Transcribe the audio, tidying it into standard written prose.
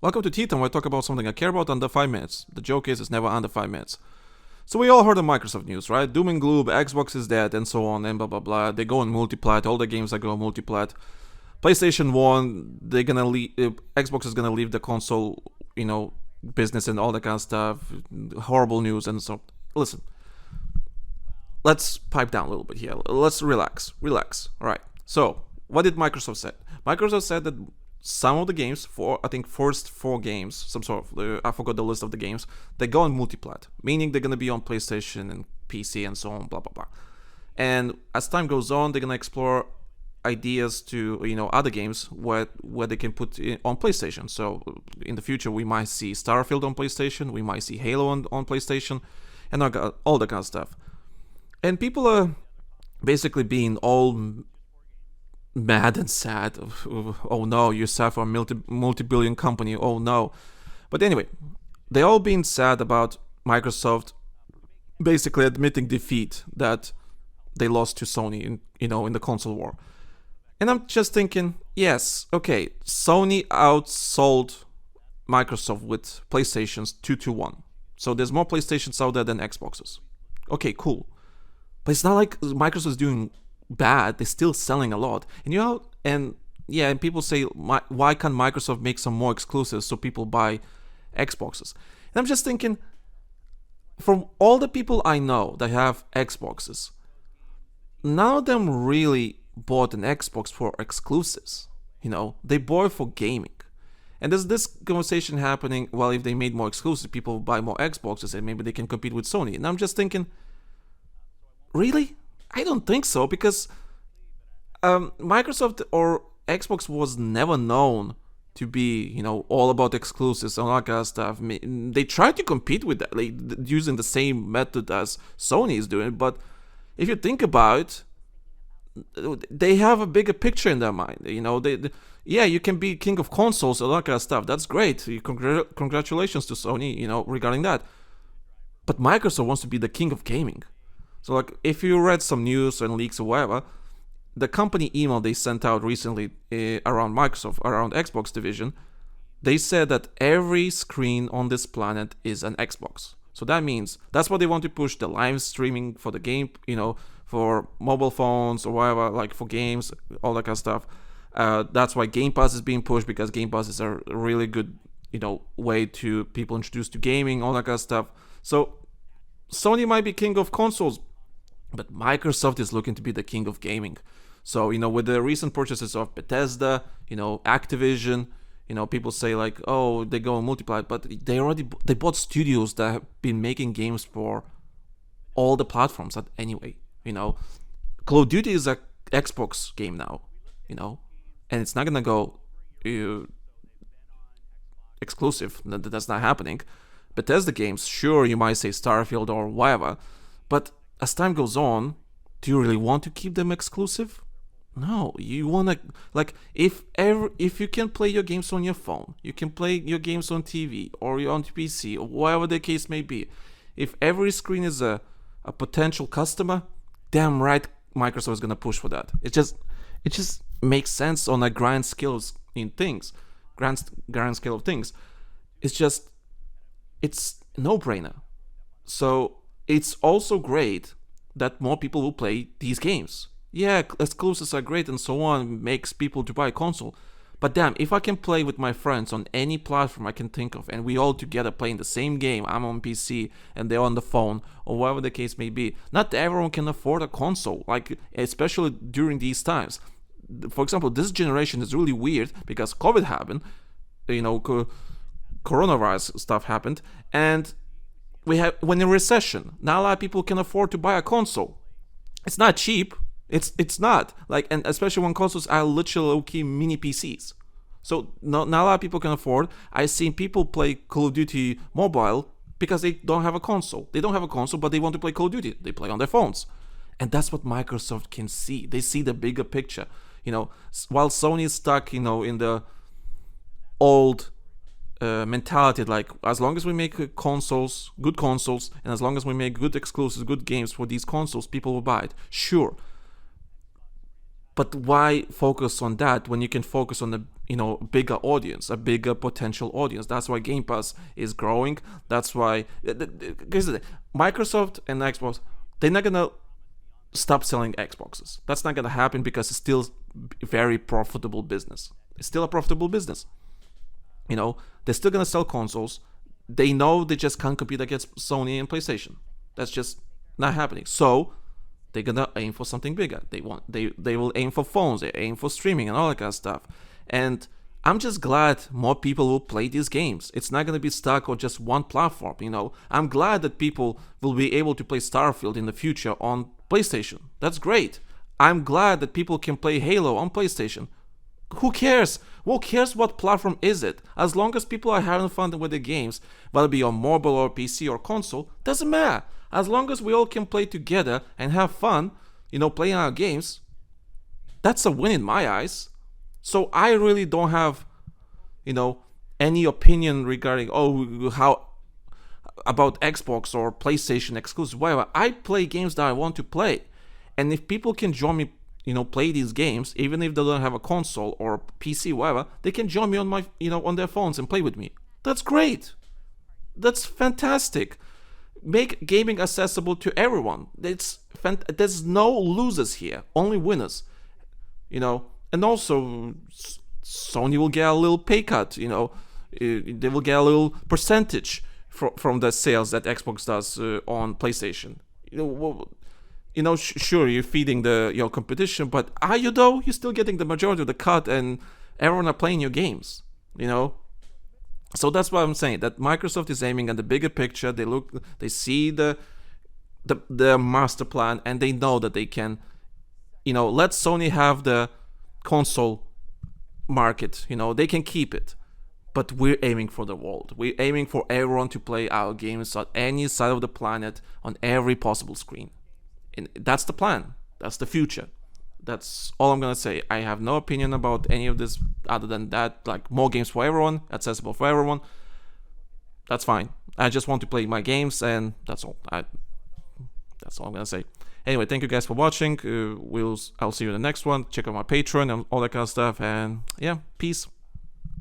Welcome to Tea Time, where I talk about something I care about under 5 minutes. The joke is, it's never under 5 minutes. So we all heard the Microsoft news, right? Doom and gloom, Xbox is dead, and so on, and blah blah blah. They go on multiplat, all the games are going multiplat. PlayStation 1, they're gonna leave, Xbox is gonna leave the console, business and all that kind of stuff. Horrible news, and so, listen. Let's pipe down a little bit here. Let's relax. Alright. So, what did Microsoft say? Microsoft said that some of the games, I think first 4 games, some sort of, I forgot the list of the games, they go on multiplat, meaning they're gonna be on PlayStation and PC and so on, blah blah blah. And as time goes on, they're gonna explore ideas to other games where they can put on PlayStation. So in the future, we might see Starfield on PlayStation, we might see Halo on PlayStation, and all that kind of stuff. And people are basically being all mad and sad. Oh no, you suffer a multi-billion company. Oh no. But anyway, they all being sad about Microsoft basically admitting defeat, that they lost to Sony in the console war. And I'm just thinking, yes, okay, Sony outsold Microsoft with PlayStations 2-1. So there's more PlayStations out there than Xboxes. Okay, cool. But it's not like Microsoft is doing bad. They're still selling a lot. And people say, why can't Microsoft make some more exclusives so people buy Xboxes? And I'm just thinking, from all the people I know that have Xboxes, none of them really bought an Xbox for exclusives. They bought it for gaming. And there's this conversation happening, well, if they made more exclusives, people buy more Xboxes and maybe they can compete with Sony. And I'm just thinking, really? I don't think so, because Microsoft or Xbox was never known to be, all about exclusives and all that kind of stuff. They tried to compete with that, like, using the same method as Sony is doing, but if you think about it, they have a bigger picture in their mind. You can be king of consoles and all that kind of stuff. That's great. Congratulations to Sony, regarding that. But Microsoft wants to be the king of gaming. So, like, if you read some news and leaks or whatever, the company email they sent out recently around Microsoft, around Xbox division, they said that every screen on this planet is an Xbox. So that means that's what they want to push, the live streaming for the game, for mobile phones or whatever, like for games, all that kind of stuff. That's why Game Pass is being pushed, because Game Pass is a really good, way to people introduced to gaming, all that kind of stuff. So Sony might be king of consoles, but Microsoft is looking to be the king of gaming. So, with the recent purchases of Bethesda, Activision, people say like, oh, they go and multiply, but they bought studios that have been making games for all the platforms anyway. Call of Duty is a Xbox game now, and it's not gonna go exclusive. That's not happening. Bethesda games, sure, you might say Starfield or whatever, but as time goes on, do you really want to keep them exclusive? No, you want to, like, if you can play your games on your phone, you can play your games on TV or on PC or whatever the case may be. If every screen is a potential customer, damn right Microsoft is gonna push for that. It just makes sense on a grand scale of things. It's no-brainer. So it's also great that more people will play these games. Yeah, exclusives are great and so on, makes people to buy a console. But damn, if I can play with my friends on any platform I can think of, and we all together playing the same game, I'm on PC and they're on the phone, or whatever the case may be, not everyone can afford a console, like, especially during these times. For example, this generation is really weird because COVID happened, coronavirus stuff happened, and when in recession, not a lot of people can afford to buy a console. It's not cheap. It's not, like, and especially when consoles are literally mini PCs. So not a lot of people can afford. I've seen people play Call of Duty Mobile because they don't have a console. They don't have a console, but they want to play Call of Duty. They play on their phones, and that's what Microsoft can see. They see the bigger picture. While Sony is stuck, in the old mentality, like, as long as we make good consoles, and as long as we make good exclusives, good games for these consoles, people will buy it. Sure. But why focus on that when you can focus on the bigger audience, a bigger potential audience. That's why Game Pass is growing. That's why Microsoft and Xbox, they're not gonna stop selling Xboxes. That's not gonna happen because it's still a very profitable business. It's still a profitable business. They're still gonna sell consoles. They know they just can't compete against Sony and PlayStation. That's just not happening. So they're gonna aim for something bigger. They will aim for phones. They aim for streaming and all that kind of stuff. And I'm just glad more people will play these games. It's not gonna be stuck on just one platform. I'm glad that people will be able to play Starfield in the future on PlayStation. That's great. I'm glad that people can play Halo on PlayStation. Who cares? Who cares what platform is it? As long as people are having fun with the games, whether it be on mobile or PC or console, doesn't matter. As long as we all can play together and have fun, playing our games, that's a win in my eyes. So I really don't have, any opinion regarding how about Xbox or PlayStation exclusive, whatever. I play games that I want to play, and if people can join me, play these games, even if they don't have a console or PC, whatever, they can join me on my, on their phones and play with me. That's great. That's fantastic. Make gaming accessible to everyone. There's no losers here, only winners. And also Sony will get a little pay cut. They will get a little percentage from the sales that Xbox does on PlayStation. Sure, you're feeding your competition, but are you though? You're still getting the majority of the cut, and everyone are playing your games. So that's what I'm saying. That Microsoft is aiming at the bigger picture. They see the master plan, and they know that they can, let Sony have the console market. They can keep it, but we're aiming for the world. We're aiming for everyone to play our games on any side of the planet on every possible screen. And that's the plan. That's the future. That's all I'm gonna say. I have no opinion about any of this other than that. Like, more games for everyone, accessible for everyone. That's fine. I just want to play my games, and that's all. That's all I'm gonna say. Anyway, thank you guys for watching. I'll see you in the next one. Check out my Patreon and all that kind of stuff. And yeah, peace.